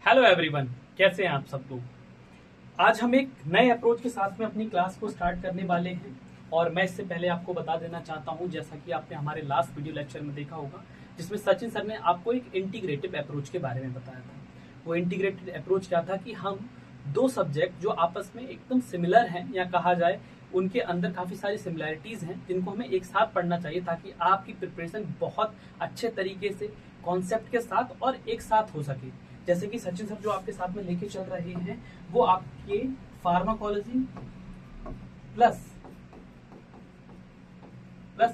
Hello everyone, कैसे हैं आप सब लोग। आज हम एक नए अप्रोच के साथ में अपनी क्लास को स्टार्ट करने वाले हैं। और मैं इससे पहले आपको बता देना चाहता हूं, जैसा कि आपने हमारे लास्ट वीडियो लेक्चर में देखा होगा जिसमें सचिन सर ने आपको एक इंटीग्रेटिव अप्रोच के बारे में बताया था। वो इंटीग्रेटेड अप्रोच क्या था कि हम दो सब्जेक्ट जो आपस में एकदम सिमिलर हैं या कहा जाए उनके अंदर काफी सारी सिमिलैरिटीज हैं, जिनको हमें एक साथ पढ़ना चाहिए ताकि आपकी प्रिपरेशन बहुत अच्छे तरीके से कॉन्सेप्ट के साथ और एक साथ हो सके। जैसे कि सचिन सर जो आपके साथ में लेके चल रहे हैं वो आपके फार्माकोलॉजी प्लस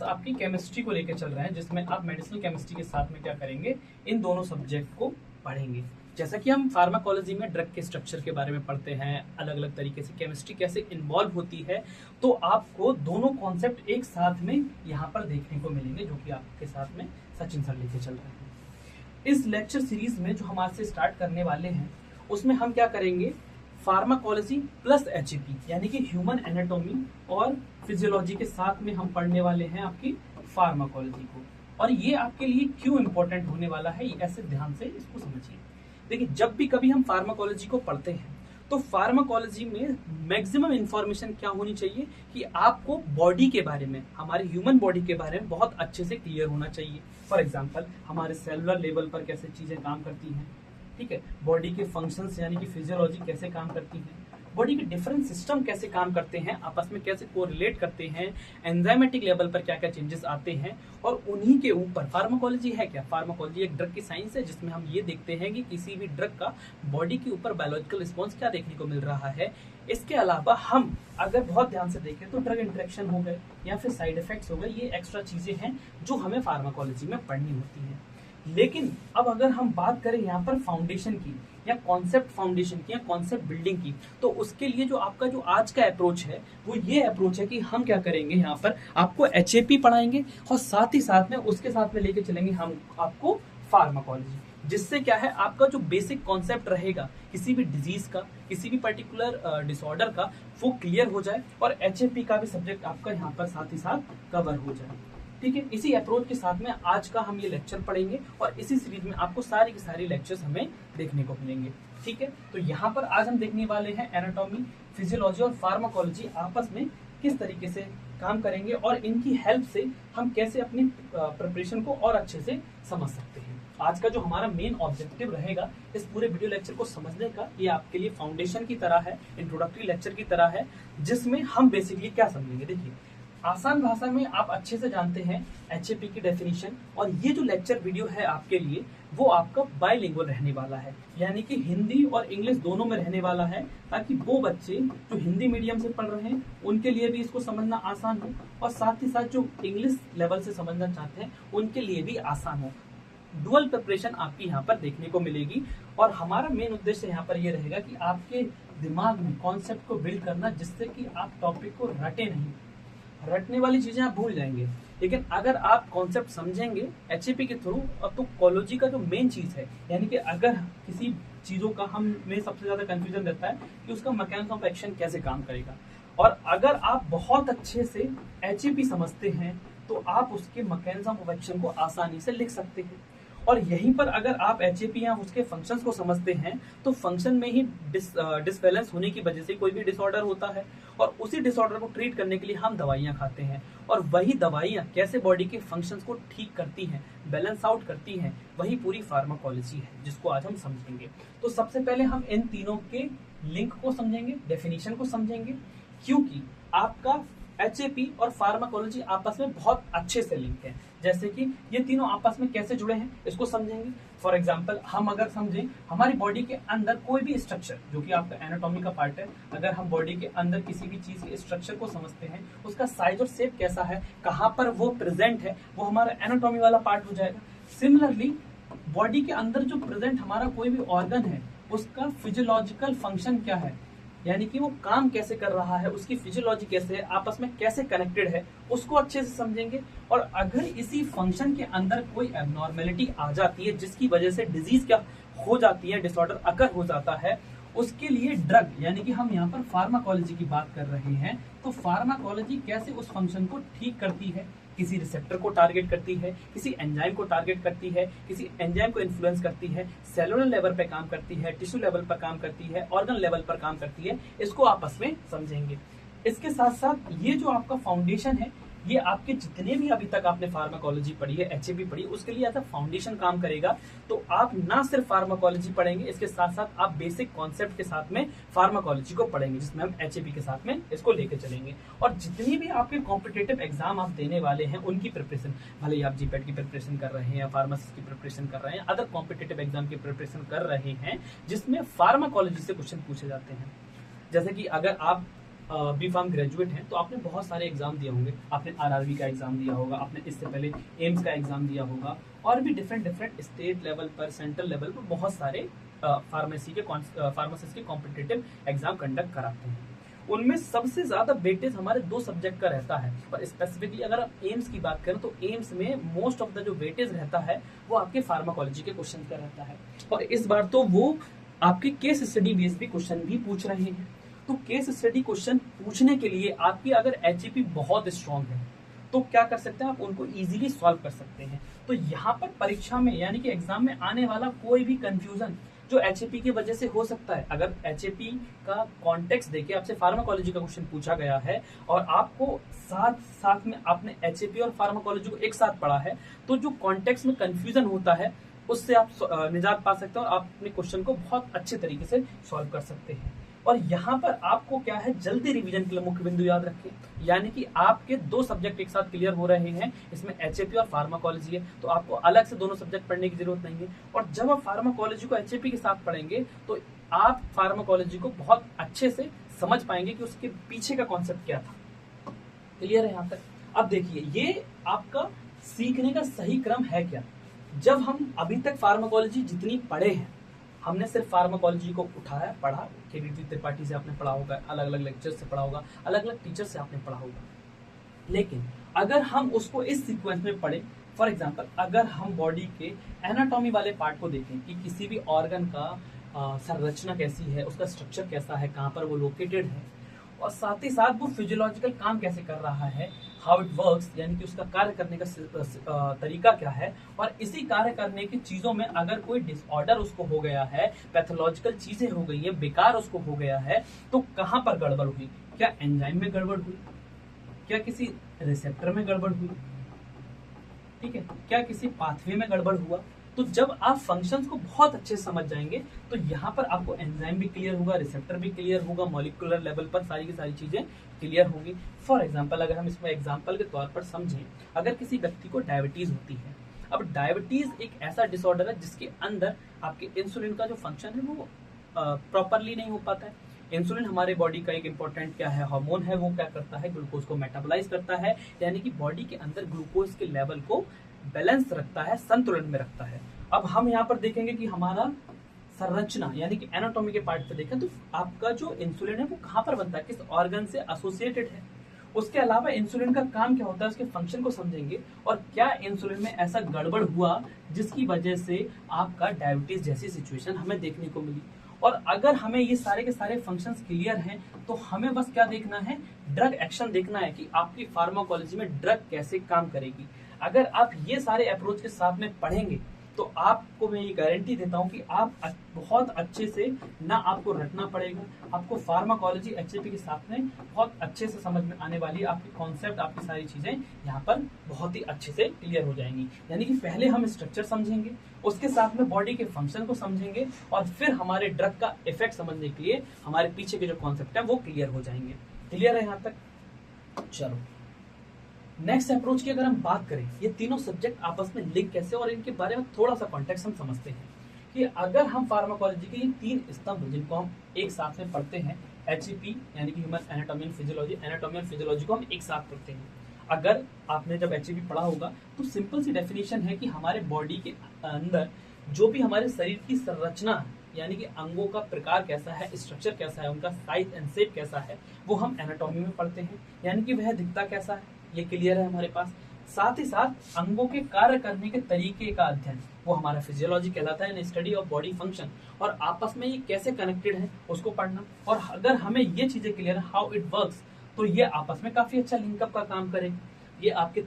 आपकी केमिस्ट्री को लेकर चल रहे हैं, जिसमें आप मेडिसिनल केमिस्ट्री के साथ में क्या करेंगे, इन दोनों सब्जेक्ट को पढ़ेंगे। जैसा कि हम फार्माकोलॉजी में ड्रग के स्ट्रक्चर के बारे में पढ़ते हैं, अलग अलग तरीके से केमिस्ट्री कैसे इन्वॉल्व होती है, तो आपको दोनों कॉन्सेप्ट एक साथ में यहाँ पर देखने को मिलेंगे, जो कि आपके साथ में सचिन सर लेके चल रहे हैं। इस लेक्चर सीरीज में जो हम आज से स्टार्ट करने वाले हैं उसमें हम क्या करेंगे, फार्माकोलॉजी प्लस एचएपी यानी कि ह्यूमन एनाटॉमी और फिजियोलॉजी के साथ में हम पढ़ने वाले हैं आपकी फार्माकोलॉजी को। और ये आपके लिए क्यों इंपॉर्टेंट होने वाला है, ऐसे ध्यान से इसको समझिए। देखिए, जब भी कभी हम फार्माकोलॉजी को पढ़ते हैं तो फार्माकोलॉजी में मैक्सिमम इंफॉर्मेशन क्या होनी चाहिए कि आपको बॉडी के बारे में, हमारे ह्यूमन बॉडी के बारे में बहुत अच्छे से क्लियर होना चाहिए। फॉर एग्जांपल, हमारे सेलुलर लेवल पर कैसे चीजें काम करती हैं, ठीक है, बॉडी के फंक्शंस यानी कि फिजियोलॉजी कैसे काम करती है, बॉडी के डिफरेंट सिस्टम कैसे काम करते हैं, आपस में कैसे कोरिलेट करते हैं, एंजाइमेटिक लेवल पर क्या क्या चेंजेस आते हैं। और उन्हीं के ऊपर फार्माकोलॉजी है क्या, फार्माकोलॉजी एक ड्रग की साइंस है जिसमें हम ये देखते हैं कि किसी भी ड्रग का बॉडी के ऊपर बायोलॉजिकल रिस्पॉन्स क्या देखने को मिल रहा है। इसके अलावा हम अगर बहुत ध्यान से देखें तो ड्रग इंटरेक्शन हो गए या फिर साइड इफेक्ट्स हो गए, ये एक्स्ट्रा चीजें हैं जो हमें फार्माकोलॉजी में पढ़नी होती है। लेकिन अब अगर हम बात करें यहाँ पर फाउंडेशन की या कॉन्सेप्ट फाउंडेशन की या कॉन्सेप्ट बिल्डिंग की, तो उसके लिए जो आपका जो आज का अप्रोच है वो ये अप्रोच है कि हम क्या करेंगे, यहाँ पर आपको एचएपी पढ़ाएंगे और साथ ही साथ में उसके साथ में लेके चलेंगे हम आपको फार्माकोलॉजी, जिससे क्या है आपका जो बेसिक कॉन्सेप्ट रहेगा किसी भी डिजीज का, किसी भी पर्टिकुलर डिसऑर्डर का, वो क्लियर हो जाए और एचएपी का भी सब्जेक्ट आपका यहाँ पर साथ ही साथ कवर हो जाए। ठीक है, इसी अप्रोच के साथ में आज का हम ये लेक्चर पढ़ेंगे और इसी सीरीज में आपको सारी की सारी लेक्चर्स हमें देखने को मिलेंगे। ठीक है, तो यहाँ पर आज हम देखने वाले हैं एनाटॉमी, फिजियोलॉजी और फार्माकोलॉजी आपस में किस तरीके से काम करेंगे और इनकी हेल्प से हम कैसे अपनी प्रिपरेशन को और अच्छे से समझ सकते हैं। आज का जो हमारा मेन ऑब्जेक्टिव रहेगा इस पूरे वीडियो लेक्चर को समझने का, ये आपके लिए फाउंडेशन की तरह है, इंट्रोडक्टरी लेक्चर की तरह है, जिसमें हम बेसिकली क्या समझेंगे। देखिए, आसान भाषा में आप अच्छे से जानते हैं एचएपी की डेफिनेशन, और ये जो लेक्चर वीडियो है आपके लिए वो आपका बाइलिंगुअल रहने वाला है, यानी कि हिंदी और इंग्लिश दोनों में रहने वाला है, ताकि वो बच्चे जो हिंदी मीडियम से पढ़ रहे हैं उनके लिए भी इसको समझना आसान हो और साथ ही साथ जो इंग्लिश लेवल से समझना चाहते हैं उनके लिए भी आसान हो। डुअल प्रिपरेशन आपकी यहाँ पर देखने को मिलेगी और हमारा मेन उद्देश्य यहाँ पर ये रहेगा कि आपके दिमाग में कॉन्सेप्ट को बिल्ड करना, जिससे कि आप टॉपिक को रटे नहीं। रटने वाली चीजें आप भूल जाएंगे, लेकिन अगर आप कॉन्सेप्ट समझेंगे एचएपी के थ्रू, अब तो कोलॉजी का जो मेन चीज है, यानी कि अगर किसी चीजों का हमें सबसे ज्यादा कंफ्यूजन रहता है कि उसका मैकेनिज्म ऑफ एक्शन कैसे काम करेगा, और अगर आप बहुत अच्छे से एचएपी समझते हैं तो आप उसके मैकेनिज्म ऑफ एक्शन को आसानी से लिख सकते हैं। और यहीं पर अगर आप एचएपी या उसके फंक्शंस को समझते हैं तो फंक्शन में ही डिसबैलेंस होने की वजह से कोई भी डिसऑर्डर होता है और उसी डिसऑर्डर को ट्रीट करने के लिए हम दवाइयां खाते हैं, और वही दवाइयां कैसे बॉडी के फंक्शंस को ठीक करती हैं, बैलेंस आउट करती हैं, वही पूरी फार्माकोलॉजी है जिसको आज हम समझेंगे। तो सबसे पहले हम इन तीनों के लिंक को समझेंगे, डेफिनेशन को समझेंगे, क्योंकि आपका एचएपी और फार्माकोलॉजी आपस में बहुत अच्छे से लिंक है। जैसे कि ये तीनों आपस में कैसे जुड़े हैं इसको समझेंगे। फॉर एग्जांपल, हम अगर समझें हमारी बॉडी के अंदर कोई भी स्ट्रक्चर जो कि आपका एनाटॉमी का पार्ट है, अगर हम बॉडी के अंदर किसी भी चीज के स्ट्रक्चर को समझते हैं, उसका साइज और शेप कैसा है, कहाँ पर वो प्रेजेंट है, वो हमारा एनाटॉमी वाला पार्ट हो जाएगा। सिमिलरली बॉडी के अंदर जो प्रेजेंट हमारा कोई भी ऑर्गन है उसका फिजियोलॉजिकल फंक्शन क्या है, यानी कि वो काम कैसे कर रहा है, उसकी फिजियोलॉजी कैसे है, आपस में कैसे कनेक्टेड है, उसको अच्छे से समझेंगे। और अगर इसी फंक्शन के अंदर कोई एबनॉर्मेलिटी आ जाती है जिसकी वजह से डिजीज क्या हो जाती है, डिसऑर्डर अकर हो जाता है, उसके लिए ड्रग, यानी कि हम यहाँ पर फार्माकोलॉजी की बात कर रहे हैं, तो फार्माकोलॉजी कैसे उस फंक्शन को ठीक करती है, किसी रिसेप्टर को टारगेट करती है, किसी एंजाइम को टारगेट करती है, किसी एंजाइम को इन्फ्लुएंस करती है, सेलुलर लेवल पे काम करती है, टिश्यू लेवल पर काम करती है, ऑर्गन लेवल पर काम करती है, इसको आपस में समझेंगे। इसके साथ साथ ये जो आपका फाउंडेशन है, ये आपके जितने भी अभी तक आपने फार्माकोलॉजी पढ़ी है, एचएपी पढ़ी, उसके लिए एज अ फाउंडेशन काम करेगा। तो आप ना सिर्फ फार्माकोलॉजी पढ़ेंगे, इसके साथ साथ आप बेसिक कॉन्सेप्ट के साथ में फार्माकोलॉजी को पढ़ेंगे, जिसमें हम एचएपी के साथ में इसको लेके चलेंगे। और जितनी भी आपके कॉम्पिटेटिव एग्जाम आप देने वाले हैं, उनकी प्रिपरेशन, भले ही आप जीपैट की प्रिपरेशन कर रहे हैं या फार्मासिस्ट की प्रिपरेशन कर रहे हैं, अदर कॉम्पिटेटिव एग्जाम की प्रिपरेशन कर रहे हैं जिसमें फार्माकोलॉजी से क्वेश्चन पूछे जाते हैं। जैसे कि अगर आप बी फार्म ग्रेजुएट हैं तो आपने बहुत सारे एग्जाम दिए होंगे, आपने आरआरबी का एग्जाम दिया होगा, आपने इससे पहले एम्स का एग्जाम दिया होगा, और भी डिफरेंट स्टेट लेवल पर, सेंट्रल लेवल पर बहुत सारे फार्मासिस्ट के कॉम्पिटिटिव एग्जाम कंडक्ट कराते हैं। उनमें सबसे ज्यादा वेटेज हमारे 2 सब्जेक्ट का रहता है। और स्पेसिफिकली अगर आप एम्स की बात करें तो एम्स में मोस्ट ऑफ द जो वेटेज रहता है वो आपके फार्माकोलॉजी के क्वेश्चन का रहता है। और इस बार तो वो आपके केस स्टडी बेस्ड भी क्वेश्चन भी पूछ रहे हैं। तो केस स्टडी क्वेश्चन पूछने के लिए आपकी अगर एचईपी बहुत स्ट्रांग है तो क्या कर सकते हैं, आप उनको इजीली सॉल्व कर सकते हैं। तो यहाँ पर परीक्षा में यानी कि एग्जाम में आने वाला कोई भी कंफ्यूजन जो एचएपी की वजह से हो सकता है, अगर एचएपी का कॉन्टेक्स्ट देके आपसे फार्माकोलॉजी का क्वेश्चन पूछा गया है और आपको साथ साथ में आपने एचएपी और फार्माकोलॉजी को एक साथ पढ़ा है, तो जो कॉन्टेक्स्ट में कंफ्यूजन होता है उससे आप निजात पा सकते हैं और आप अपने क्वेश्चन को बहुत अच्छे तरीके से सॉल्व कर सकते हैं। और यहाँ पर आपको क्या है, जल्दी रिवीजन के लिए मुख्य बिंदु याद रखें, यानी कि आपके 2 सब्जेक्ट एक साथ क्लियर हो रहे हैं, इसमें एचएपी और फार्माकोलॉजी है, तो आपको अलग से दोनों सब्जेक्ट पढ़ने की जरूरत नहीं है। और जब आप फार्माकोलॉजी को एचएपी के साथ पढ़ेंगे तो आप फार्माकोलॉजी को बहुत अच्छे से समझ पाएंगे कि उसके पीछे का कॉन्सेप्ट क्या था। क्लियर है यहाँ तक? अब देखिए, ये आपका सीखने का सही क्रम है क्या। जब हम अभी तक फार्माकोलॉजी जितनी पढ़े हैं, हमने सिर्फ फार्माकोलॉजी को उठाया, पढ़ा, केवीपी त्रिपाठी से आपने पढ़ा होगा, अलग अलग लेक्चर से पढ़ा होगा, अलग अलग टीचर से आपने पढ़ा होगा। लेकिन अगर हम उसको इस सीक्वेंस में पढ़े, फॉर एग्जांपल अगर हम बॉडी के एनाटॉमी वाले पार्ट को देखें कि किसी भी ऑर्गन का संरचना कैसी है, उसका स्ट्रक्चर कैसा है, कहाँ पर वो लोकेटेड है, और साथ ही साथ वो फिजियोलॉजिकल काम कैसे कर रहा है, हाउ इट वर्क्स, यानी कि उसका कार्य करने का तरीका क्या है, और इसी कार्य करने की चीजों में अगर कोई डिसऑर्डर उसको हो गया है, पैथोलॉजिकल चीजें हो गई है, बेकार उसको हो गया है, तो कहाँ पर गड़बड़ हुई, क्या एंजाइम में गड़बड़ हुई, क्या किसी रिसेप्टर में गड़बड़ हुई, ठीक है, क्या किसी पाथवे में गड़बड़ हुआ। तो जब आप फंक्शंस को बहुत अच्छे से समझ जाएंगे तो यहाँ पर आपको एंजाइम भी क्लियर होगा, रिसेप्टर भी क्लियर होगा, मॉलिक्यूलर लेवल पर सारी की सारी चीजें क्लियर होगी। फॉर एग्जांपल अगर हम इसमें एग्जांपल के तौर पर समझें, अगर किसी व्यक्ति को डायबिटीज होती है, अब डायबिटीज एक ऐसा डिसऑर्डर है जिसके अंदर आपके इंसुलिन का जो फंक्शन है वो प्रॉपरली नहीं हो पाता है। इंसुलिन हमारे बॉडी का एक इंपॉर्टेंट क्या है, हार्मोन है, वो क्या करता है, ग्लूकोज को मेटाबोलाइज करता है, यानी कि बॉडी के अंदर ग्लूकोज के लेवल को बैलेंस रखता है, संतुलन में रखता है। अब हम यहाँ पर देखेंगे कि हमारा संरचना यानी कि एनाटॉमी के पार्ट पे देखें तो आपका जो इंसुलिन है वो कहाँ पर बनता है, किस ऑर्गन से एसोसिएटेड है, उसके अलावा इंसुलिन का काम क्या होता है, उसके फंक्शन को समझेंगे, और क्या इंसुलिन में ऐसा गड़बड़ हुआ जिसकी वजह से आपका डायबिटीज जैसी सिचुएशन हमें देखने को मिली। और अगर हमें ये सारे के सारे फंक्शंस क्लियर हैं तो हमें बस क्या देखना है, ड्रग एक्शन देखना है कि आपकी फार्माकोलॉजी में ड्रग कैसे काम करेगी। अगर आप ये सारे अप्रोच के साथ में पढ़ेंगे तो आपको मैं ये गारंटी देता हूं कि आप बहुत अच्छे से, ना आपको रटना पड़ेगा, आपको फार्माकोलॉजी एचएपी के साथ में बहुत अच्छे से समझ में आने वाली है, आपकी कॉन्सेप्ट, आपकी सारी चीजें यहाँ पर बहुत ही अच्छे से क्लियर हो जाएंगी। यानी कि पहले हम स्ट्रक्चर समझेंगे, उसके साथ में बॉडी के फंक्शन को समझेंगे, और फिर हमारे ड्रग का इफेक्ट समझने के लिए हमारे पीछे के जो कॉन्सेप्ट है वो क्लियर हो जाएंगे। क्लियर है यहाँ तक? चलो नेक्स्ट अप्रोच की अगर हम बात करें, ये तीनों सब्जेक्ट आपस में लिंक कैसे, और इनके बारे में थोड़ा सा कॉन्टेक्स्ट हम समझते हैं कि अगर हम फार्माकोलॉजी के ये 3 स्तंभ जिनको हम एक साथ में पढ़ते हैं, एचईपी यानी कि human anatomy and physiology, anatomy and physiology को हम एक साथ पढ़ते हैं। अगर आपने जब एचईपी पढ़ा होगा तो सिंपल सी डेफिनेशन है कि हमारे बॉडी के अंदर जो भी हमारे शरीर की संरचना यानी कि अंगों का प्रकार कैसा है, स्ट्रक्चर कैसा है, उनका साइज एंड शेप कैसा है, वो हम एनाटॉमी में पढ़ते हैं, यानी कि वह दिखता कैसा है, ये क्लियर है हमारे पास। साथ ही साथ अंगों के कार्य करने के तरीके का अध्ययन वो हमारा फिजियोलॉजी कहलाता है, स्टडी ऑफ बॉडी फंक्शन, और आपस में ये कैसे कनेक्टेड है उसको पढ़ना। और अगर हमें ये चीजें क्लियर है हाउ इट वर्क्स, तो ये आपस में काफी अच्छा लिंकअप का काम करेगा। ये आपके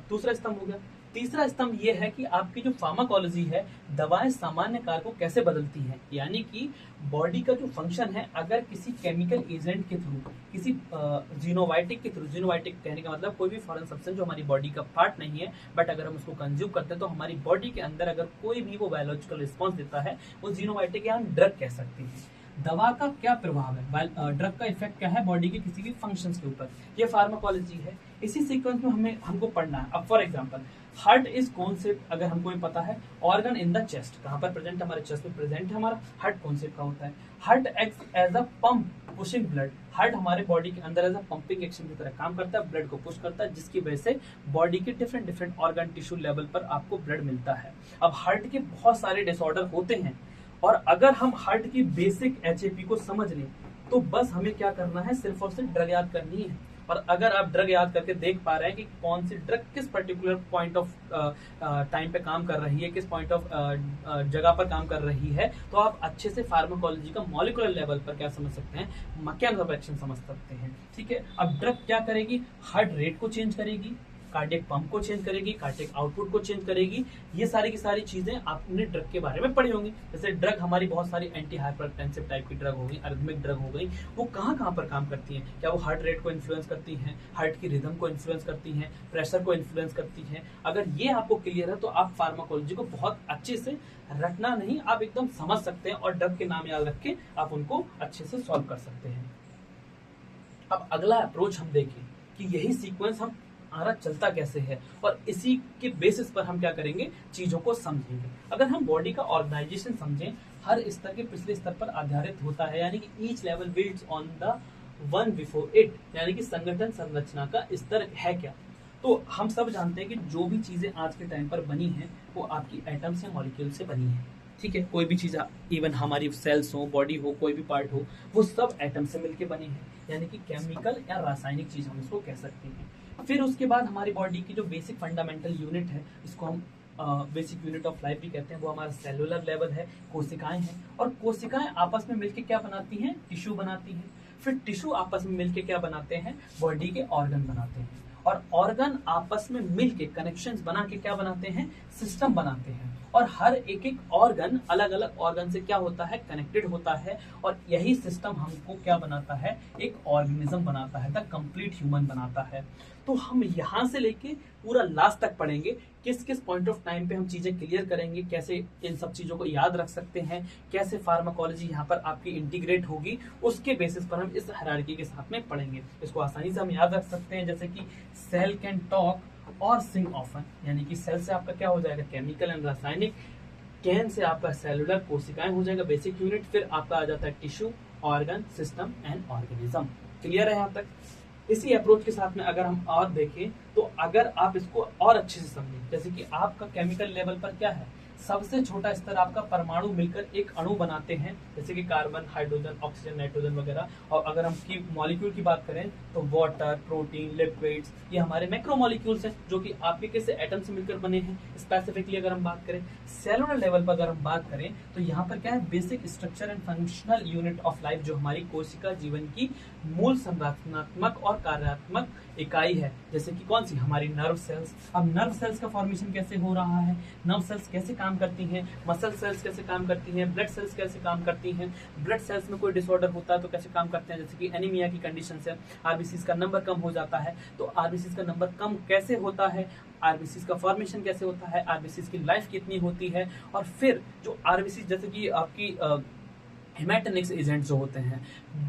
दूसरा स्तंभ हो गया। तीसरा स्तंभ ये है कि आपकी जो फार्माकोलॉजी है, दवाएं सामान्य कार्य को कैसे बदलती हैं, यानी कि बॉडी का जो फंक्शन है, अगर किसी केमिकल एजेंट के थ्रू, किसी जीनोवाइटिक के थ्रू, जीनोवाइटिक कहने का मतलब कोई भी फॉरेन सब्सटेंस जो हमारी बॉडी का पार्ट नहीं है, बट अगर हम उसको कंज्यूम करते हैं तो हमारी बॉडी के अंदर अगर कोई भी वो बायोलॉजिकल रिस्पॉन्स देता है, वो जीनोवाइटिक या हम ड्रग कह सकते हैं। दवा का क्या प्रभाव है, ड्रग का इफेक्ट क्या है बॉडी के किसी भी फंक्शंस के ऊपर, ये फार्माकोलॉजी है। इसी सीक्वेंस में हमको पढ़ना है। अब for example heart is concept अगर हमको ये पता है, ऑर्गन इन द चेस्ट, कहाँ पर प्रेजेंट, हमारे चेस्ट में प्रेजेंट है हमारा, हार्ट कॉन्सेप्ट का होता है। Heart act as a pump pushing blood, heart हमारे बॉडी के अंदर एज अ पंपिंग एक्शन की तरह काम करता है, ब्लड को पुश करता है, जिसकी वजह से बॉडी के डिफरेंट ऑर्गन टिश्यू लेवल पर आपको ब्लड मिलता है। अब हार्ट के बहुत सारे डिसऑर्डर होते हैं, और अगर हम हार्ट की बेसिक एचएपी को समझ लें तो बस हमें क्या करना है, सिर्फ और सिर्फ ड्रग याद करनी है। और अगर आप ड्रग याद करके देख पा रहे हैं कि कौन सी ड्रग किस पर्टिकुलर पॉइंट ऑफ टाइम पे काम कर रही है, किस पॉइंट ऑफ जगह पर काम कर रही है, तो आप अच्छे से फार्माकोलॉजी का मॉलिक्यूलर लेवल पर क्या समझ सकते हैं, मैकेनिज्म ऑफ एक्शन समझ सकते हैं। ठीक है, अब ड्रग क्या करेगी, हार्ट रेट को चेंज करेगी, कार्डियक पंप को चेंज करेगी, कार्डियक आउटपुट को चेंज करेगी। ये सारी की सारी चीजें आपने ड्रग के बारे में पढ़ी होंगी। जैसे ड्रग हमारी बहुत सारी एंटी हाइपरटेंसिव टाइप की ड्रग हो गई, अरिथमिक ड्रग हो गई, वो कहाँ कहाँ पर काम करती हैं, क्या वो हार्ट रेट को इन्फ्लुएंस करती हैं, हार्ट की रिदम को इन्फ्लुएंस करती हैं, प्रेशर को इन्फ्लुएंस करती हैं। अगर ये आपको क्लियर है तो आप फार्माकोलॉजी को बहुत अच्छे से रटना नहीं, आप एकदम समझ सकते हैं और ड्रग के नाम याद रख के आप उनको अच्छे से सॉल्व कर सकते हैं। अब अगला अप्रोच हम देखें कि यही सीक्वेंस हम हमारा चलता कैसे है, और इसी के बेसिस पर हम क्या करेंगे, चीजों को समझेंगे। अगर हम बॉडी का ऑर्गेनाइजेशन समझें, हर स्तर के पिछले स्तर पर आधारित होता है, यानी कि each level builds on the one before it, यानी कि संगठन संरचना का स्तर है क्या। तो हम सब जानते हैं कि जो भी चीजें आज के टाइम पर बनी हैं वो आपकी एटम्स या मॉलिक्यूल से बनी है। ठीक है, कोई भी चीज, इवन हमारी सेल्स हो, बॉडी हो, कोई भी पार्ट हो, वो सब एटम से मिलके बनी है, यानी कि केमिकल या रासायनिक चीज हम इसको कह सकते हैं। फिर उसके बाद हमारी बॉडी की जो बेसिक फंडामेंटल यूनिट है, इसको हम बेसिक यूनिट ऑफ लाइफ भी कहते हैं, वो हमारा सेलुलर लेवल है, कोशिकाएं हैं। और कोशिकाएं आपस में मिलके क्या बनाती हैं, टिश्यू बनाती हैं। फिर टिश्यू आपस में मिलके क्या बनाते हैं, बॉडी के ऑर्गन बनाते हैं। और ऑर्गन आपस में मिलके कनेक्शंस बना के क्या बनाते हैं, सिस्टम बनाते हैं। और हर एक ऑर्गन अलग अलग ऑर्गन से क्या होता है, कनेक्टेड होता है, और यही सिस्टम हमको क्या बनाता है, एक ऑर्गेनिज्म बनाता है, द कंप्लीट ह्यूमन बनाता है। तो हम यहाँ से लेके पूरा लास्ट तक पढ़ेंगे, किस किस पॉइंट ऑफ टाइम पे हम चीजें क्लियर करेंगे, कैसे इन सब चीजों को याद रख सकते हैं, कैसे फार्माकोलॉजी यहाँ पर आपकी इंटीग्रेट होगी, उसके बेसिस पर हम इस हायरार्की के साथ में पढ़ेंगे। इसको आसानी से हम याद रख सकते हैं, जैसे कि सेल कैन टॉक और सिंग ऑफन, यानी कि सेल से आपका क्या हो जाएगा, केमिकल एंड रासायनिक, कैन से आपका सेलुलर, कोशिकाएं हो जाएगा बेसिक यूनिट, फिर आपका आ जाता है tissue, organ, system and organism. Clear है यहाँ तक। इसी अप्रोच के साथ में अगर हम और देखें तो अगर आप इसको और अच्छे से समझें, जैसे कि आपका केमिकल लेवल पर क्या है, सबसे छोटा स्तर आपका परमाणु मिलकर एक अणु बनाते हैं, जैसे कि कार्बन, हाइड्रोजन, ऑक्सीजन, नाइट्रोजन वगैरह। और अगर हम की मॉलिक्यूल की बात करें तो वाटर, प्रोटीन, लिपिड्स, ये हमारे मैक्रो मॉलिक्यूल्स हैं जो कि आपके कैसे एटम से मिलकर बने हैं। स्पेसिफिकली अगर हम बात करें सेलुलर लेवल पर, अगर हम बात करें तो यहाँ पर क्या है, basic structure and functional unit of life, जो हमारी कोशिका जीवन की मूल संरचनात्मक और कार्यात्मक इकाई है। जैसे कि कौन सी, हमारी नर्व सेल्स। अब नर्व सेल्स का फॉर्मेशन कैसे हो रहा है, नर्व सेल्स कैसे काम करती हैं, मसल सेल्स कैसे काम करती हैं, ब्लड सेल्स कैसे काम करती हैं, ब्लड सेल्स में कोई डिसऑर्डर होता है तो कैसे काम करते हैं, जैसे कि एनीमिया की कंडीशन से आरबीसी का नंबर कम हो जाता है, तो आरबीसी का नंबर कम कैसे होता है, आरबीसी का फॉर्मेशन कैसे होता है, आरबीसी की लाइफ कितनी होती है, और फिर जो आरबीसी जैसे कि आपकी हेमाटोनिक्स एजेंट जो होते हैं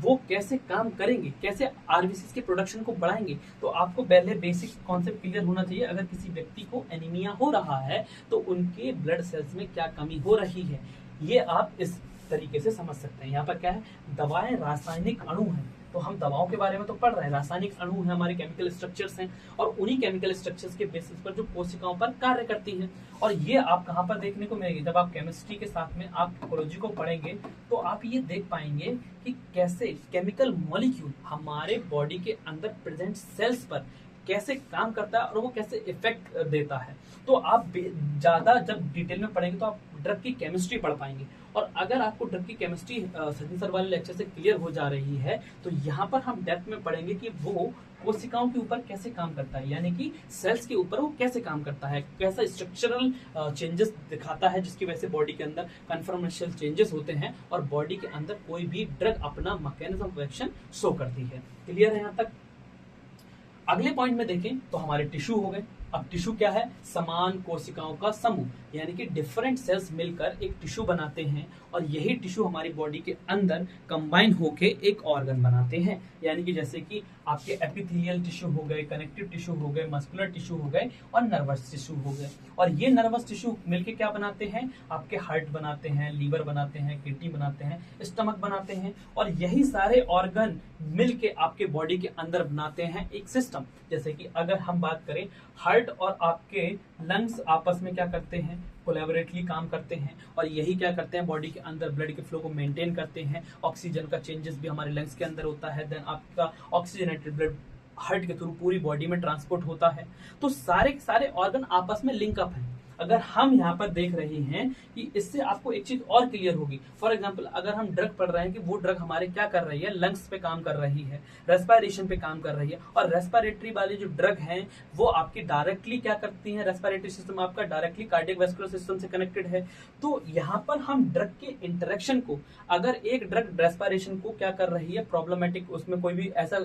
वो कैसे काम करेंगे, कैसे आरबीसी के प्रोडक्शन को बढ़ाएंगे। तो आपको पहले बेसिक कॉन्सेप्ट क्लियर होना चाहिए। अगर किसी व्यक्ति को एनीमिया हो रहा है तो उनके ब्लड सेल्स में क्या कमी हो रही है, ये आप इस तरीके से समझ सकते हैं। यहाँ पर क्या है, दवाएं रासायनिक अणु हैं, तो हम दवाओं के बारे में तो पढ़ रहे हैं, रासायनिक अणु है, हमारे केमिकल स्ट्रक्चर्स हैं, और उन्हीं केमिकल स्ट्रक्चर्स के बेसिस पर जो कोशिकाओं पर कार्य करती हैं। और ये आप कहाँ पर देखने को मिलेगी, जब आप केमिस्ट्री के साथ में आप इकोलॉजी को पढ़ेंगे तो आप ये देख पाएंगे कि कैसे केमिकल मॉलिक्यूल हमारे बॉडी के अंदर प्रेजेंट सेल्स पर कैसे काम करता है और वो कैसे इफेक्ट देता है। तो आप ज्यादा जब डिटेल में पढ़ेंगे तो आप ड्रग की केमिस्ट्री पढ़ पाएंगे। और अगर आपको ड्रग की केमिस्ट्री सचिन सर वाले लेक्चर से क्लियर हो जा रही है तो यहाँ पर हम डेप्थ में पढ़ेंगे कि वो कोशिकाओं के ऊपर कैसे काम करता है, यानी कि सेल्स के ऊपर वो कैसे काम करता है, कैसा स्ट्रक्चरल चेंजेस दिखाता है जिसकी वजह से बॉडी के अंदर कन्फर्मेशनल चेंजेस होते हैं और बॉडी के अंदर कोई भी ड्रग अपना मैकेनिज्म ऑफ एक्शन शो करती है। क्लियर है यहाँ तक? अगले पॉइंट में देखें तो हमारे टिश्यू हो गए। अब टिश्यू क्या है? समान कोशिकाओं का समूह, यानी कि डिफरेंट सेल्स मिलकर एक टिश्यू बनाते हैं और यही टिश्यू हमारी बॉडी के अंदर कंबाइन होके एक ऑर्गन बनाते हैं। यानी कि जैसे कि आपके एपिथेलियल टिश्यू हो गए, कनेक्टिव टिश्यू हो गए, मस्कुलर टिश्यू हो गए और नर्वस टिश्यू हो गए। और ये नर्वस टिश्यू मिलके क्या बनाते हैं? आपके हार्ट बनाते हैं, लीवर बनाते हैं, किडनी बनाते हैं, स्टमक बनाते हैं और यही सारे ऑर्गन मिलके आपके बॉडी के अंदर बनाते हैं एक सिस्टम। जैसे कि अगर हम बात करें, हार्ट और आपके लंग्स आपस में क्या करते हैं? कोलैबोरेटली काम करते हैं और यही क्या करते हैं? बॉडी के अंदर ब्लड के फ्लो को मेंटेन करते हैं। ऑक्सीजन का चेंजेस भी हमारे लंग्स के अंदर होता है, देन आपका ऑक्सीजनेटेड ब्लड हार्ट के थ्रू पूरी बॉडी में ट्रांसपोर्ट होता है। तो सारे सारे ऑर्गन आपस में लिंक अप हैं। अगर हम यहाँ पर देख रहे हैं कि इससे आपको एक चीज और क्लियर होगी। फॉर एग्जांपल, अगर हम ड्रग पढ़ रहे हैं कि वो ड्रग हमारे क्या कर रही है? लंग्स पे काम कर रही है, रेस्पिरेशन पे काम कर रही है और रेस्पिरेटरी वाली जो ड्रग हैं वो आपकी डायरेक्टली क्या करती हैं? रेस्पिरेटरी सिस्टम आपका डायरेक्टली कार्डियक वेस्कुलर सिस्टम से कनेक्टेड है। तो यहाँ पर हम ड्रग के इंटरेक्शन को, अगर एक ड्रग रेस्पिरेशन को क्या कर रही है? प्रॉब्लमेटिक, उसमें कोई भी ऐसा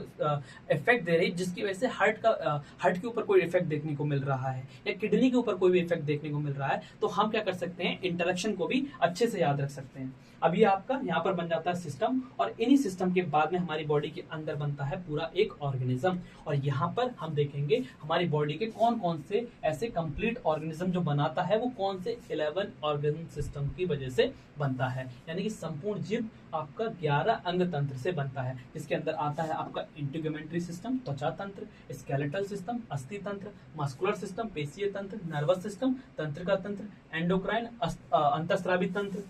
इफेक्ट दे रही है जिसकी वजह से हार्ट के ऊपर कोई इफेक्ट देखने को मिल रहा है या किडनी के ऊपर कोई भी इफेक्ट देखने को मिल रहा है, तो हम क्या कर सकते हैं? इंटरेक्शन को भी अच्छे से याद रख सकते हैं। अभी आपका यहाँ पर बन जाता है सिस्टम और इन्हीं सिस्टम के बाद में हमारी बॉडी के अंदर बनता है पूरा एक ऑर्गेनिज्म। और यहाँ पर हम देखेंगे हमारी बॉडी के कौन कौन से ऐसे कंप्लीट ऑर्गेनिज्म जो बनाता है वो कौन से 11 ऑर्गन सिस्टम की वजह से बनता है। यानी कि संपूर्ण जीव आपका 11 अंग तंत्र से बनता है, जिसके अंदर आता है आपका इंटीग्यूमेंट्री सिस्टम, त्वचा तंत्र, स्केलेटल सिस्टम, अस्थि तंत्र, मस्कुलर सिस्टम, पेशीय तंत्र, नर्वस सिस्टम, तंत्रिका तंत्र, एंडोक्राइन अंतःस्रावी तंत्र,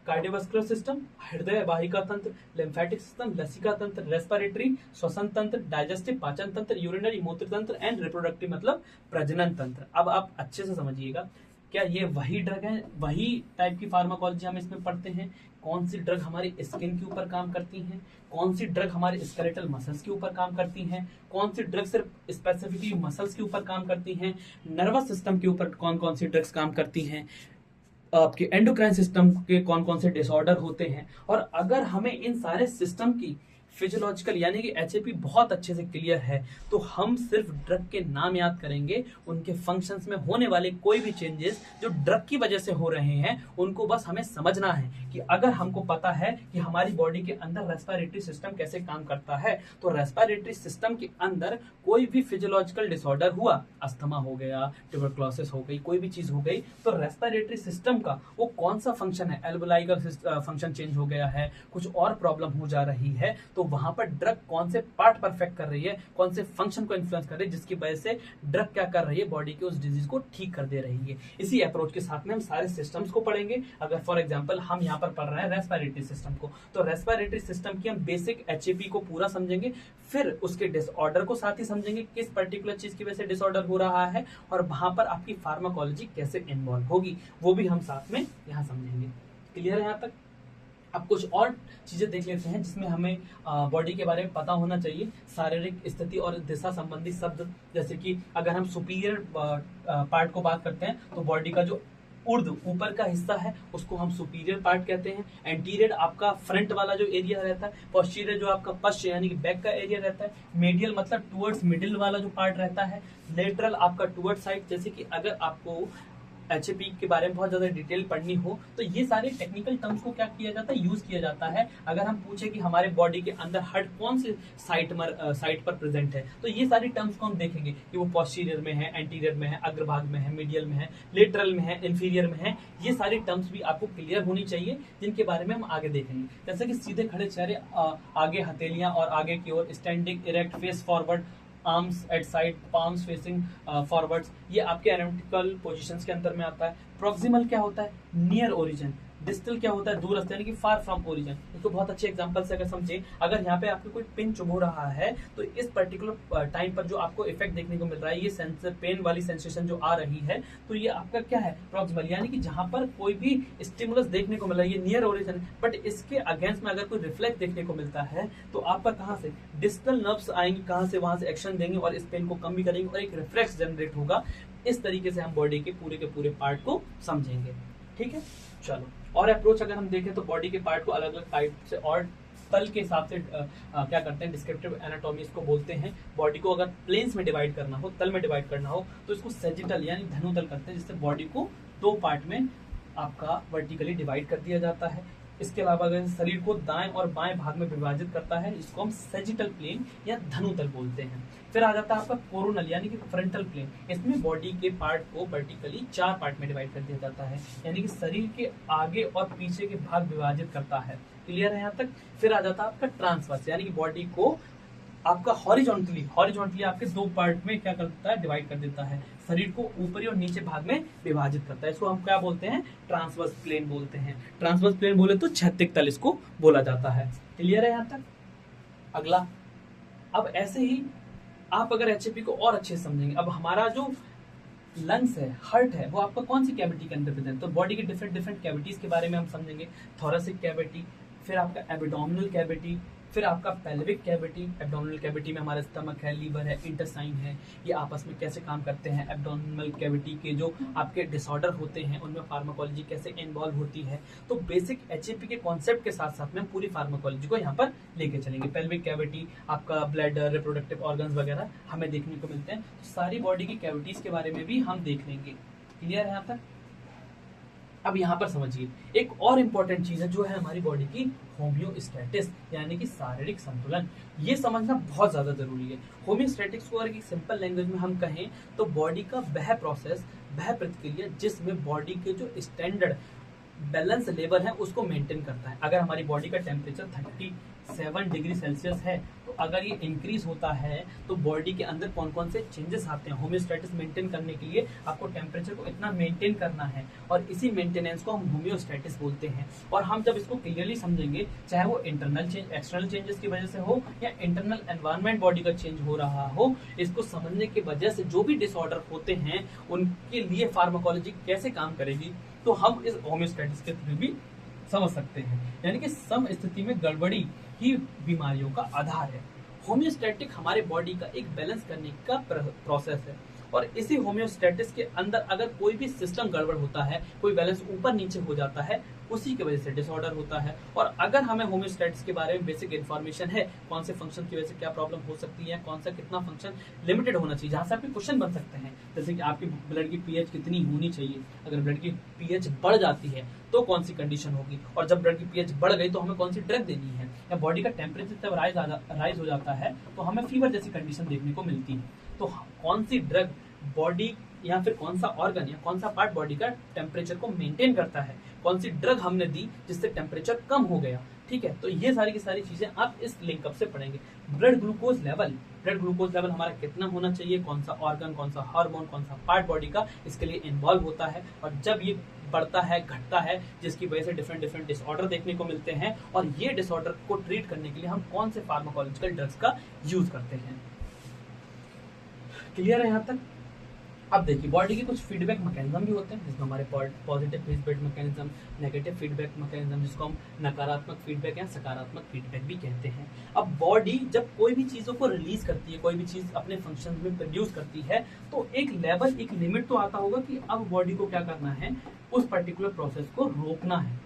कार्डियोवास्कुलर सिस्टम, हृदय वाहिका तंत्र, लिम्फेटिक सिस्टम, लसिका तंत्र, रेस्पिरेटरी, श्वसन तंत्र, डाइजेस्टिव पाचन तंत्र, यूरिनरी मूत्र तंत्र एंड रिप्रोडक्टिव मतलब प्रजनन तंत्र। अब आप अच्छे से समझिएगा, क्या ये वही ड्रग है? वही टाइप की फार्माकोलॉजी हम इसमें पढ़ते हैं। कौन सी ड्रग हमारी स्किन के ऊपर काम करती हैं, कौन सी ड्रग हमारे स्केलेटल मसल्स के ऊपर काम करती हैं, कौन सी ड्रग सिर्फ स्पेसिफिकली मसल्स के ऊपर काम करती हैं, नर्वस सिस्टम के ऊपर कौन कौन सी ड्रग्स काम करती हैं, आपके एंडोक्राइन सिस्टम के कौन कौन से डिसऑर्डर होते हैं। और अगर हमें इन सारे सिस्टम की फिजियोलॉजिकल यानी कि एचएपी बहुत अच्छे से क्लियर है तो हम सिर्फ ड्रग के नाम याद करेंगे, उनके फंक्शंस में होने वाले कोई भी चेंजेस जो ड्रग की वजह से हो रहे हैं उनको बस हमें समझना है। कि अगर हमको पता है कि हमारी बॉडी के अंदर रेस्पिरेटरी सिस्टम कैसे काम करता है, तो रेस्पिरेटरी सिस्टम के अंदर कोई भी फिजियोलॉजिकल डिसऑर्डर हुआ, अस्थमा हो गया, ट्यूबरक्लोसिस हो गई, कोई भी चीज हो गई, तो रेस्पिरेटरी सिस्टम का वो कौन सा फंक्शन है, एल्वेलाई का फंक्शन चेंज हो गया है, कुछ और प्रॉब्लम हो जा रही है, तो वहां पर ड्रग कौन से पार्ट परफेक्ट कर रही है, कौन से फंक्शन को इन्फ्लुएंस कर रही है, जिसकी वजह से ड्रग क्या कर रही है? बॉडी के उस डिजीज को ठीक कर दे रही है। इसी अप्रोच के साथ में हम सारे सिस्टम्स को पढ़ेंगे। अगर फॉर एग्जांपल हम यहाँ पर पढ़ रहे हैं रेस्पिरेटरी सिस्टम को, तो रेस्पिरेटरी सिस्टम की हम बेसिक एचएपी को पूरा समझेंगे, फिर उसके डिसऑर्डर को साथ ही समझेंगे, किस पर्टिकुलर चीज की वजह से डिसऑर्डर हो रहा है और वहां पर आपकी फार्माकोलॉजी कैसे इन्वॉल्व होगी, वो भी हम साथ में यहाँ समझेंगे। क्लियर है यहाँ तक? अब कुछ और चीजें देख लेते हैं जिसमें हमें बॉडी के बारे में पता होना चाहिए। शारीरिक स्थिति और दिशा संबंधी शब्द, जैसे कि अगर हम सुपीरियर पार्ट को बात करते हैं तो बॉडी का जो उर्द ऊपर का हिस्सा है उसको हम सुपीरियर पार्ट कहते हैं। एंटीरियर आपका फ्रंट वाला जो एरिया रहता है, पोस्टीरियर जो आपका पश्च यानी कि बैक का एरिया रहता है, मीडियल मतलब टुवर्ड्स मिडिल वाला जो पार्ट रहता है, लेटरल आपका टुवर्ड साइड। जैसे कि अगर आपको एचएपी के बारे में बहुत ज्यादा डिटेल पढ़नी हो तो ये सारे टेक्निकल टर्म्स को क्या किया जाता है? यूज किया जाता है। अगर हम पूछे कि हमारे बॉडी के अंदर हार्ट कौन से साइट पर प्रेजेंट है, तो ये सारी टर्म्स को हम देखेंगे कि वो पोस्टीरियर में है, एंटीरियर में है, अग्रभाग में है, मीडियल में है, लेटरल में है, इंफीरियर में है। ये सारी टर्म्स भी आपको क्लियर होनी चाहिए, जिनके बारे में हम आगे देखेंगे। जैसे कि सीधे खड़े चेहरे, आगे हथेलियां और आगे की ओर, standing erect, face forward, arms at side, palms facing forwards, ये आपके एनाटॉमिकल पोजीशंस के अंदर में आता है। प्रॉक्सिमल क्या होता है? नियर ओरिजिन, डिस्टल क्या होता है, दूरस्थ, यानी कि फार फ्रॉम ओरिजिन। इसको बहुत अच्छे एग्जांपल से अगर समझें, अगर यहाँ पे आपको कोई पिन चुभो रहा है तो इस पर्टिकुलर टाइम पर जो आपको इफेक्ट देखने को मिल रहा है, ये सेंसर पेन वाली सेंसेशन जो आ रही है, तो ये आपका क्या है, प्रॉक्सिमल, यानी कि जहां पर कोई भी स्टिमुलस देखने को मिल रहा है, ये नियर ओरिजिन, बट इसके अगेंस्ट में अगर कोई रिफ्लेक्ट देखने को मिलता है तो आपका कहां से डिस्टल नर्व्स आएंगे, कहां से, वहां से एक्शन देंगे और इस पेन को कम भी करेंगे और एक रिफ्लेक्स जनरेट होगा। इस तरीके से हम बॉडी के पूरे पार्ट को समझेंगे। ठीक है, चलो और अप्रोच अगर हम देखें तो बॉडी के पार्ट को अलग अलग टाइप से और तल के हिसाब से क्या करते हैं, डिस्क्रिप्टिव एनाटॉमी इसको बोलते हैं। बॉडी को अगर प्लेन्स में डिवाइड करना हो, तल में डिवाइड करना हो, तो इसको सेजिटल यानी धनुतल करते हैं, जिससे बॉडी को दो पार्ट में आपका वर्टिकली डिवाइड कर दिया जाता है। इसके अलावा अगर शरीर को दाएं और बाएं भाग में विभाजित करता है, इसको हम सेजिटल प्लेन या धनुतल बोलते हैं। फिर आ जाता है आपका कोरोनल यानी कि फ्रंटल प्लेन। इसमें बॉडी के पार्ट को वर्टिकली 4 पार्ट में डिवाइड कर दिया जाता है, यानी कि शरीर के आगे और पीछे के भाग विभाजित करता है। क्लियर है यहाँ तक। फिर आ जाता है आपका ट्रांसवर्स, यानी कि बॉडी को आपका हॉरिजॉन्टली आपके 2 पार्ट में क्या करता है, डिवाइड कर देता है, शरीर को ऊपरी और नीचे भाग में विभाजित करता है। इसको हम क्या बोलते हैं, ट्रांसवर्स प्लेन बोलते हैं। ट्रांसवर्स प्लेन बोले तो क्षैतिज तल इसको बोला जाता है। क्लियर है यहाँ तक। अगला, अब ऐसे ही आप अगर एचएपी को और अच्छे से समझेंगे, अब हमारा जो लंग्स है, हार्ट है, वो आपका कौन सी कैविटी के अंदर प्रेजेंट, तो बॉडी के डिफरेंट कैविटीज के बारे में हम समझेंगे। थोरेसिक कैविटी, फिर आपका एब्डोमिनल कैविटी, फिर आपका पेल्विक कैविटी। एब्डोमिनल कैविटी में हमारा स्टमक है, लीवर है, इंटेस्टाइन है, ये आपस में कैसे काम करते हैं। एब्डोमिनल कैविटी के जो आपके डिसऑर्डर होते हैं उनमें फार्माकोलॉजी कैसे इन्वॉल्व होती है। तो बेसिक एचएपी के कॉन्सेप्ट के साथ साथ में पूरी फार्माकोलॉजी को यहाँ पर लेके चलेंगे। पेल्विक कैविटी, आपका ब्लैडर, रिप्रोडक्टिव ऑर्गन्स वगैरह हमें देखने को मिलते हैं। तो सारी बॉडी की कैविटीज के बारे में भी हम देख लेंगे। क्लियर है यहाँ तक। अब यहाँ पर समझिए एक और इम्पोर्टेंट चीज है जो है हमारी बॉडी की होम्योस्टैटिस, यानी कि शारीरिक संतुलन। ये समझना बहुत ज्यादा जरूरी है। होम्योस्टैटिक्स को अगर सिंपल लैंग्वेज में हम कहें तो बॉडी का वह प्रोसेस, वह प्रक्रिया जिसमें बॉडी के जो स्टैंडर्ड बैलेंस लेवल है उसको मेंटेन करता है। अगर हमारी बॉडी का टेम्परेचर 37 डिग्री सेल्सियस है, तो अगर ये इंक्रीज होता है तो बॉडी के अंदर कौन कौन से चेंजेस आते हैं। होम्योस्टैटिस मेंटेन करने के लिए आपको टेम्परेचर को इतना मेंटेन करना है और इसी मेंटेनेंस को हम होम्योस्टैटिस बोलते हैं। और हम जब इसको क्लियरली समझेंगे, चाहे वो इंटरनल चेंज, एक्सटर्नल चेंजेस की वजह से हो या इंटरनल एनवायरनमेंट बॉडी का चेंज हो रहा हो, इसको समझने की वजह से जो भी डिसऑर्डर होते हैं उनके लिए फार्माकोलॉजी कैसे काम करेगी, तो हम इस होम्योस्टैटिस के थ्रू भी समझ सकते हैं। यानी कि सम स्थिति में गड़बड़ी ही बीमारियों का आधार है। होम्योस्टैटिक हमारे बॉडी का एक बैलेंस करने का प्रोसेस है और इसी होम्योस्टैटिस के अंदर अगर कोई भी सिस्टम गड़बड़ होता है, कोई बैलेंस ऊपर नीचे हो जाता है, उसी की वजह से डिसऑर्डर होता है। और अगर हमें होम्योस्टैटिस के बारे में बेसिक इन्फॉर्मेशन है, कौन से फंक्शन की वजह से क्या प्रॉब्लम हो सकती है, कौन सा कितना फंक्शन लिमिटेड होना चाहिए, जहां से आपके क्वेश्चन बन सकते हैं, जैसे कि आपकी ब्लड की पीएच कितनी होनी चाहिए, अगर ब्लड की पीएच बढ़ जाती है तो कौन सी कंडीशन होगी, और जब ब्लड की पीएच बढ़ गई तो हमें कौन सी ड्रग देनी है, या बॉडी का टेम्परेचर जब राइज हो जाता है तो हमें फीवर जैसी कंडीशन देखने को मिलती है। तो कौन सी ड्रग बॉडी या फिर कौन सा ऑर्गन या कौन सा पार्ट बॉडी का टेम्परेचर को मेंटेन करता है, कौन सी ड्रग हमने दी जिससे टेम्परेचर कम हो गया। ठीक है, तो ये सारी की सारी चीजें आप इस लिंकअप से पढ़ेंगे। ब्लड ग्लूकोज लेवल हमारा कितना होना चाहिए, कौन सा ऑर्गन, कौन सा हार्मोन, कौन सा पार्ट बॉडी का इसके लिए इन्वॉल्व होता है, और जब ये बढ़ता है, घटता है, जिसकी वजह से डिफरेंट डिसऑर्डर देखने को मिलते हैं, और ये डिसऑर्डर को ट्रीट करने के लिए हम कौन से फार्माकोलॉजिकल ड्रग्स का यूज करते हैं। क्लियर है यहाँ तक। अब देखिए बॉडी के कुछ फीडबैक मैकेनिज्म भी होते हैं, जिसमें हमारे positive feedback mechanism, negative feedback mechanism, जिसको हम नकारात्मक फीडबैक या सकारात्मक फीडबैक भी कहते हैं। अब बॉडी जब कोई भी चीजों को रिलीज करती है, कोई भी चीज अपने फंक्शन में प्रोड्यूस करती है, तो एक लेवल, एक लिमिट तो आता होगा कि अब बॉडी को क्या करना है, उस पर्टिकुलर प्रोसेस को रोकना है,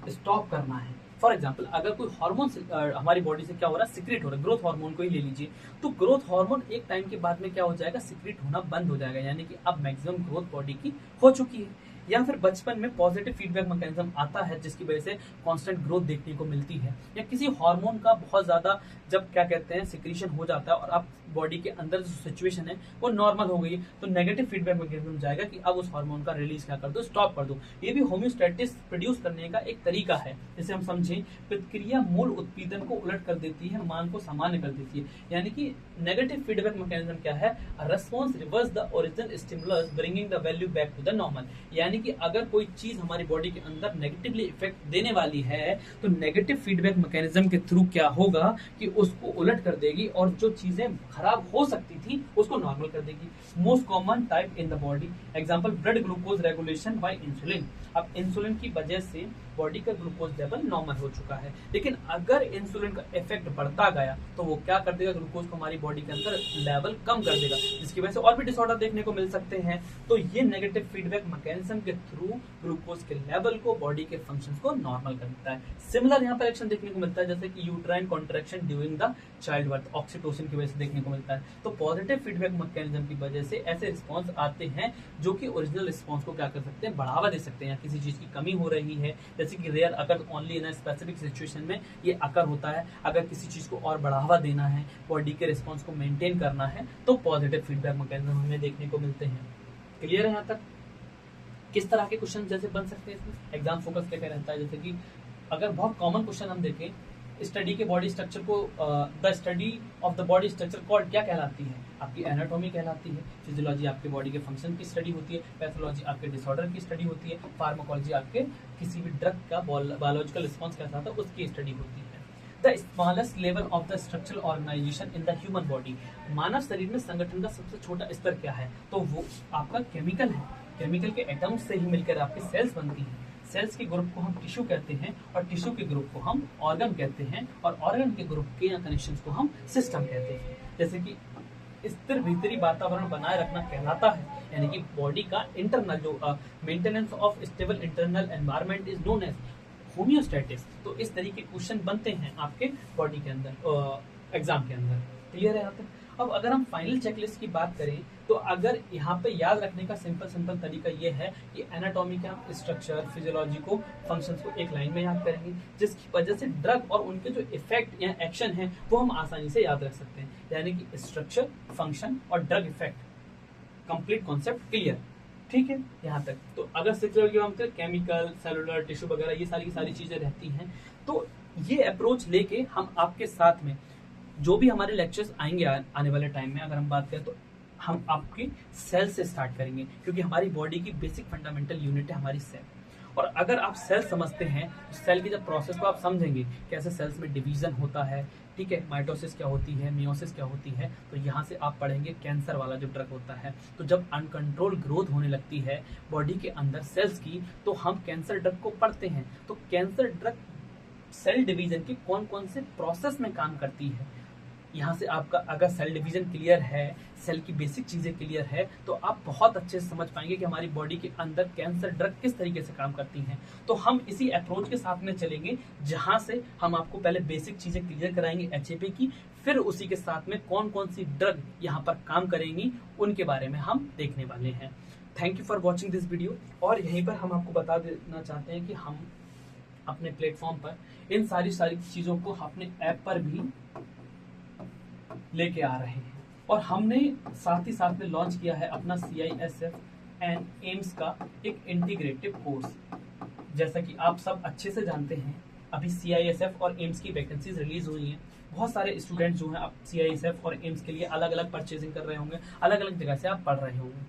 स्टॉप करना है। फॉर एग्जाम्पल अगर कोई हार्मोन हमारी बॉडी से क्या हो रहा है, सिक्रेट हो रहा है, ग्रोथ हार्मोन को ही ले लीजिए, तो ग्रोथ हार्मोन एक टाइम के बाद में क्या हो जाएगा, सिक्रेट होना बंद हो जाएगा, यानी कि अब मैक्सिमम ग्रोथ बॉडी की हो चुकी है। या फिर बचपन में पॉजिटिव फीडबैक मैकेनिज्म आता है जिसकी वजह से कांस्टेंट ग्रोथ देखने को मिलती है, या किसी हार्मोन का बहुत ज्यादा जब क्या कहते हैं सिक्रीशन हो जाता है और अब बॉडी के अंदर जो सिचुएशन है वो नॉर्मल हो गई, तो नेगेटिव फीडबैक मैकेनिज्म जाएगा कि अब उस हार्मोन का रिलीज क्या कर दो, स्टॉप कर दो। ये भी होम्योस्टैटिस प्रोड्यूस करने का एक तरीका है। जैसे हम समझें, प्रतिक्रिया मूल उत्पीड़न को उलट कर देती है, मान को सामान्य कर देती है। यानी कि नेगेटिव फीडबैक मैकेनिज्म क्या है, response reverse the original stimulus bringing the value back to the normal. यानी यानी कि अगर कोई चीज हमारी बॉडी के अंदर नेगेटिवली इफेक्ट देने वाली है तो नेगेटिव फीडबैक मैकेनिज्म के थ्रू क्या होगा कि उसको उलट कर देगी और जो चीजें खराब हो सकती थी उसको नॉर्मल कर देगी। Most common type in the body example blood glucose regulation bye insulin. अब इंसुलिन की वजह से बॉडी का ग्लूकोज लेवल नॉर्मल हो चुका है, लेकिन अगर इंसुलिन का इफेक्ट बढ़ता गया तो वो क्या कर देगा, ग्लूकोज को हमारी बॉडी के अंदर लेवल कम कर देगा, जिसकी वजह से और भी डिसऑर्डर देखने को मिल सकते हैं। तो ये नेगेटिव फीडबैक मैकेनिज्म के थ्रू ग्लूकोज के लेवल को, बॉडी के फंक्शंस को नॉर्मल करता है। सिमिलर यहाँ पर एक्शन देखने को मिलता है जैसे कि uterine contraction during the child birth, oxytocin की वजह से देखने को मिलता है। तो पॉजिटिव फीडबैक मैकेनिज्म की वजह से ऐसे रिस्पॉन्स आते हैं जो कि ओरिजिनल रिस्पॉन्स को क्या कर सकते हैं, बढ़ावा दे सकते हैं। किसी चीज की कमी हो रही है, जैसे कि रेयर अगर ओनली इन स्पेसिफिक सिचुएशन में ये अकर होता है, अगर किसी चीज को और बढ़ावा देना है, बॉडी के रिस्पॉन्स को मेंटेन करना है, तो पॉजिटिव फीडबैक मैकेनिज्म हमें देखने को मिलते हैं। क्लियर है यहाँ तक? किस तरह के क्वेश्चन जैसे बन सकते हैं इसमें, एग्जाम फोकस क्या रहता है, जैसे कि अगर बहुत कॉमन क्वेश्चन हम देखें, स्टडी के बॉडी स्ट्रक्चर को, the study of the body structure called क्या कहलाती है, आपकी एनाटॉमी कहलाती है। फिजियोलॉजी आपके बॉडी के फंक्शन की स्टडी होती है, पैथोलॉजी आपके डिसऑर्डर की स्टडी होती है, फार्माकोलॉजी आपके किसी भी ड्रग का बायोलॉजिकल रिस्पॉन्स कैसा था उसकी स्टडी होती है। The smallest level of the structural organisation in the human body, मानव शरीर में संगठन का सबसे छोटा स्तर क्या है, तो वो आपका केमिकल है। केमिकल के एटम्स से ही मिलकर आपकी सेल्स बनती हैं। सेल्स के ग्रुप को हम टिश्यू कहते हैं और टिश्यू के ग्रुप को हम ऑर्गन कहते हैं और ऑर्गन के ग्रुप के या कनेक्शंस को हम सिस्टम कहते हैं। जैसे कि स्थिर भीतरी वातावरण बनाए रखना कहलाता है, यानी कि बॉडी का इंटरनल जो maintenance of stable internal environment is known as homeostatics. तो इस तरीके के क्वेश्चन बनते हैं आपके बॉडी के अंदर एग्जाम के अंदर। क्लियर है यहाँ तक? अब अगर हम फाइनल चेकलिस्ट की बात करें तो अगर यहाँ पे याद रखने का सिंपल तरीका ये है कि एनाटॉमी का स्ट्रक्चर, फिजियोलॉजी को, फंक्शंस को एक लाइन में याद करेंगे, जिसकी वजह से ड्रग और उनके जो इफेक्ट या एक्शन है वो हम आसानी से याद रख सकते हैं। यानी कि स्ट्रक्चर, फंक्शन और drug effect, complete concept clear. ठीक है यहाँ तक? तो अगर सेक्युलर की बात करें, केमिकल, सेलुलर, टिश्यू वगैरह ये सारी चीजें रहती हैं। तो ये अप्रोच लेके हम आपके साथ में जो भी हमारे लेक्चर्स आएंगे आने वाले टाइम में, अगर हम बात करें तो हम आपकी सेल से स्टार्ट करेंगे, क्योंकि हमारी बॉडी की बेसिक फंडामेंटल यूनिट है हमारी सेल। और अगर आप सेल समझते हैं तो सेल की जब प्रोसेस को आप समझेंगे, कैसे सेल्स में डिवीजन होता है, ठीक है, माइटोसिस क्या होती है, मियोसिस क्या होती है, तो यहाँ से आप पढ़ेंगे कैंसर वाला जो ड्रग होता है। तो जब अनकंट्रोल ग्रोथ होने लगती है बॉडी के अंदर सेल्स की, तो हम कैंसर ड्रग को पढ़ते हैं। तो कैंसर ड्रग सेल डिवीजन के कौन कौन से प्रोसेस में काम करती है, यहाँ से आपका अगर सेल डिवीजन क्लियर है, सेल की बेसिक चीजें क्लियर है, तो आप बहुत अच्छे से समझ पाएंगे कि हमारी बॉडी के अंदर कैंसर ड्रग किस तरीके से काम करती हैं। तो हम इसी अप्रोच के साथ में चलेंगे, जहां से हम आपको पहले बेसिक चीजें क्लियर कराएंगे HAP की, फिर उसी के साथ में कौन कौन सी ड्रग यहाँ पर काम करेंगी उनके बारे में हम देखने वाले हैं। Thank you for watching this video. और यहीं पर हम आपको बता देना चाहते हैं कि हम अपने प्लेटफॉर्म पर इन सारी चीजों को अपने ऐप पर भी लेके आ रहे हैं। और हमने साथ ही साथ में लॉन्च किया है अपना CISF एंड एम्स का एक इंटीग्रेटिव कोर्स। जैसा कि आप सब अच्छे से जानते हैं, अभी CISF और एम्स की वैकेंसीज रिलीज हुई हैं। बहुत सारे स्टूडेंट जो हैं अब CISF और एम्स के लिए अलग अलग परचेजिंग कर रहे होंगे, अलग अलग जगह से आप पढ़ रहे होंगे।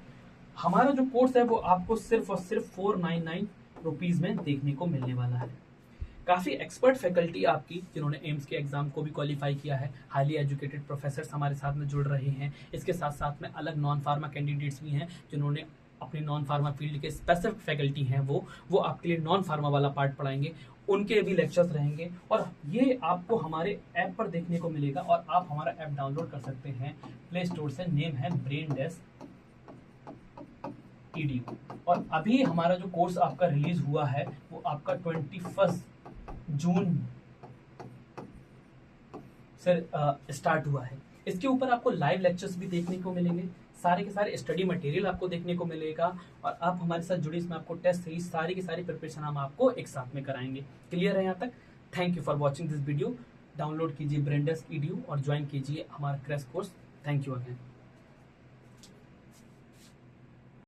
हमारा जो कोर्स है वो आपको सिर्फ और सिर्फ 499 रुपीज में देखने को मिलने वाला है। काफी एक्सपर्ट फैकल्टी आपकी जिन्होंने एम्स के एग्जाम को भी क्वालिफाई किया है, हाईली एजुकेटेड प्रोफेसर्स हमारे साथ में जुड़ रहे हैं। इसके साथ साथ में अलग नॉन फार्मा कैंडिडेट्स भी हैं जिन्होंने अपनी नॉन फार्मा फील्ड के स्पेसिफिक फैकल्टी हैं, वो आपके लिए नॉन फार्मा वाला पार्ट पढ़ाएंगे, उनके भी लेक्चर्स रहेंगे। और ये आपको हमारे ऐप पर देखने को मिलेगा और आप हमारा ऐप डाउनलोड कर सकते हैं प्ले स्टोर से। नेम है BrainDesk EDU। और अभी हमारा जो कोर्स आपका रिलीज हुआ है वो आपका 21 जून से स्टार्ट हुआ है। इसके ऊपर आपको लाइव लेक्चर्स भी देखने को मिलेंगे, सारे के सारे स्टडी मटेरियल आपको देखने को मिलेगा और आप हमारे साथ जुड़े, इसमें आपको टेस्ट सीरीज सारी की सारी प्रिपरेशन हम आपको एक साथ में कराएंगे। क्लियर है यहाँ तक? Thank you for watching this video. Download कीजिए BrainDesk EDU और ज्वाइन कीजिए हमारा crash course. Thank you again.